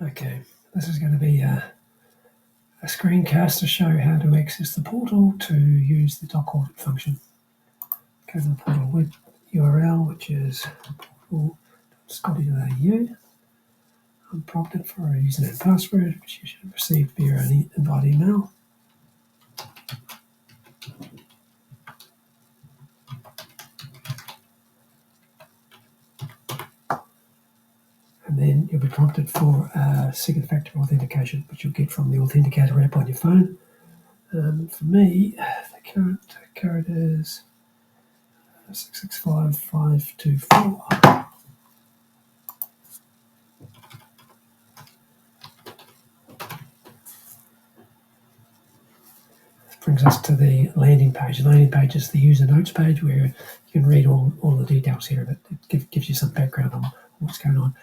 Okay, this is going to be a screencast to show how to access the portal to use the doc audit function. Go to the portal web URL, which is portal.SCOTi.au. I'm prompted for a username and password, which you should have received via an invite email. And then you'll be prompted for second factor authentication, which you'll get from the Authenticator app on your phone. For me, the current code is 665524. This brings us to the landing page. The landing page is the user notes page where you can read all the details here, but it gives you some background on what's going on.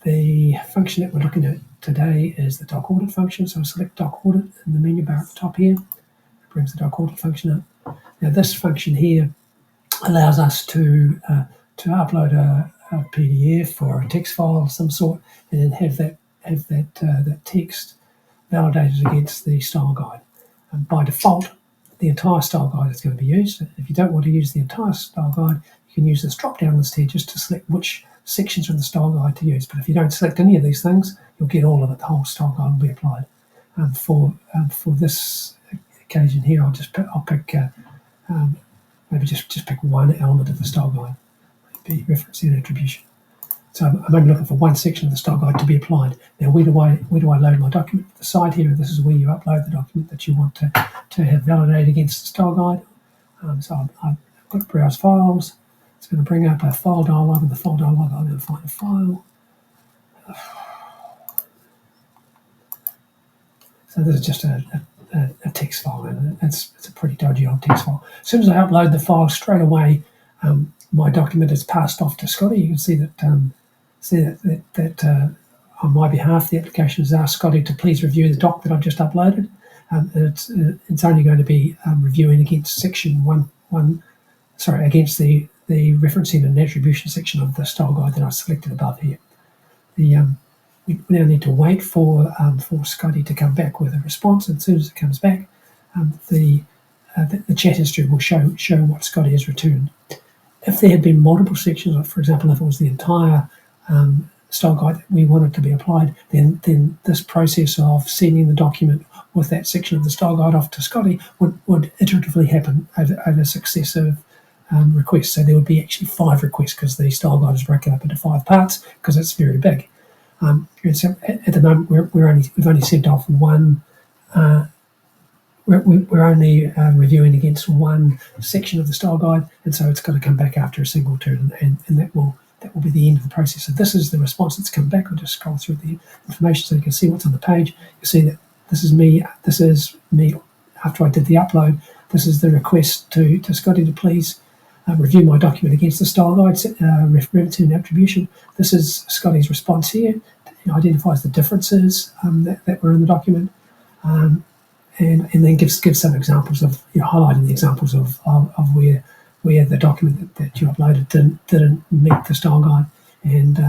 The function that we're looking at today is the doc audit function. So select doc audit in the menu bar at the top here. It brings the doc audit function up. Now this function here allows us to upload a PDF or a text file of some sort, and then have that text validated against the style guide. And by default, the entire style guide is going to be used. If you don't want to use the entire style guide, you can use this drop-down list here just to select which sections from the style guide to use. But if you don't select any of these things, you'll get all of it. The whole style guide will be applied. For this occasion here, I'll pick maybe just pick one element of the style guide, maybe reference and attribution. So I'm only looking for one section of the style guide to be applied. Now, where do I load my document? The side here, this is where you upload the document that you want to have validated against the style guide. So I've got browse files. It's going to bring up a file dialog. In the file dialog, I'm going to find a file. So this is just a text file, and it's a pretty dodgy old text file. As soon as I upload the file, straight away, my document is passed off to SCOTi. You can see that on my behalf, the application has asked SCOTi to please review the doc that I've just uploaded. And it's only going to be reviewing against section against the referencing and attribution section of the style guide that I selected above here. We now need to wait for SCOTi to come back with a response. And as soon as it comes back, the chat history will show what SCOTi has returned. If there had been multiple sections, like for example, if it was the entire style guide that we wanted to be applied, then this process of sending the document with that section of the style guide off to SCOTi would iteratively happen over successive requests. So there would be actually 5 requests because the style guide is broken up into 5 parts because it's very big. And so at the moment we've only sent off one. We're only reviewing against one section of the style guide, and so it's got to come back after a single turn, and that will be the end of the process. So this is the response that's come back. I'll just scroll through the information so you can see what's on the page. You'll see that this is me after I did the upload. This is the request to SCOTi to please review my document against the style guide, referencing and attribution. This is SCOTi's response here. It identifies the differences that were in the document. And then gives some examples of, highlighting the examples of where the document that you uploaded didn't meet the style guide. And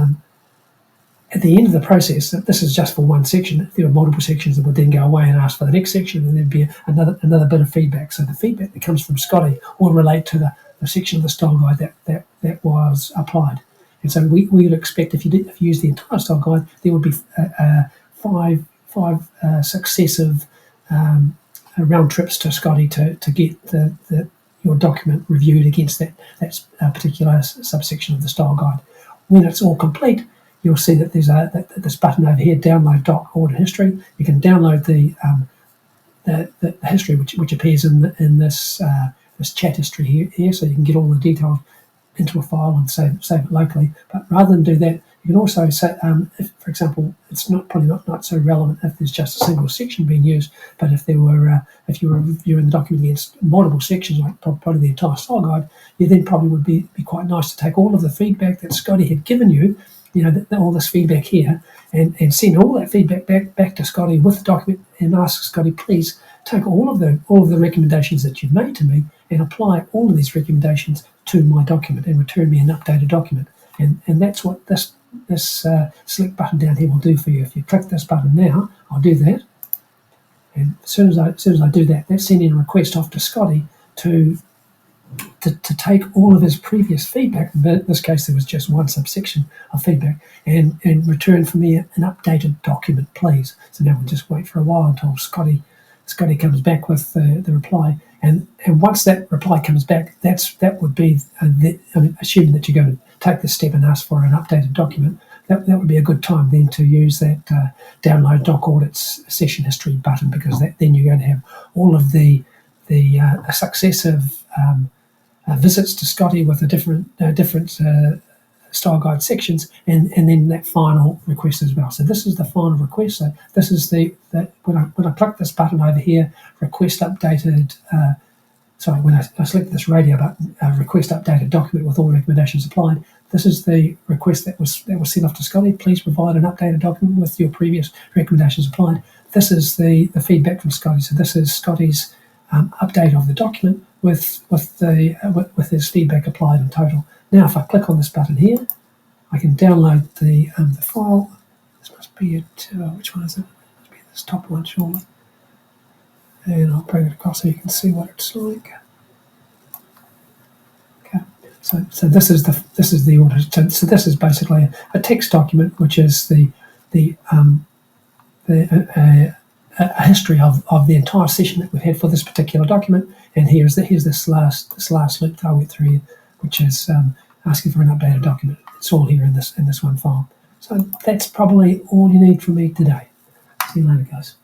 at the end of the process, this is just for one section. If there were multiple sections, that would then go away and ask for the next section, and there'd be another bit of feedback. So the feedback that comes from SCOTi will relate to the section of the style guide that was applied. And so we would expect if you use the entire style guide, there would be 5 successive round trips to SCOTi to get your document reviewed against that particular subsection of the style guide. When it's all complete, you'll see that there's this button over here, download doc audit history. You can download the history which appears in this chat history here, so you can get all the details into a file and save it locally. But rather than do that, you can also say, if, for example, it's probably not so relevant if there's just a single section being used, but if you were reviewing the document against multiple sections, like probably the entire style guide, you then probably would be quite nice to take all of the feedback that SCOTi had given you, all this feedback here, and send all that feedback back to SCOTi with the document and ask SCOTi, please take all of the recommendations that you've made to me and apply all of these recommendations to my document and return me an updated document. And that's what this select button down here will do for you. If you click this button now, I'll do that, and as soon as I do that, that's sending a request off to SCOTi to take all of his previous feedback, but in this case there was just one subsection of feedback, and return for me an updated document, please. So now we'll just wait for a while until SCOTi comes back with the reply, and once that reply comes back, that would be, assuming that you're going to take this step and ask for an updated document, that would be a good time then to use that download doc audits session history button, because then you're going to have all of the successive visits to SCOTi with the different StyleGuide sections, and then that final request as well. So this is the final request. So this is when I click this button over here, request updated. When I select this radio button, request updated document with all recommendations applied. This is the request that was sent off to SCOTi. Please provide an updated document with your previous recommendations applied. This is the feedback from SCOTi. So this is SCOTi's update of the document with his feedback applied in total. Now, if I click on this button here, I can download the file. This must be it. Which one is it? It must be this top one, surely. And I'll bring it across so you can see what it's like. Okay. So this is the audit. So this is basically a text document, which is a history of the entire session that we've had for this particular document. And here's this last loop that I went through here, which is asking for an updated document. It's all here in this one file. So that's probably all you need from me today. See you later, guys.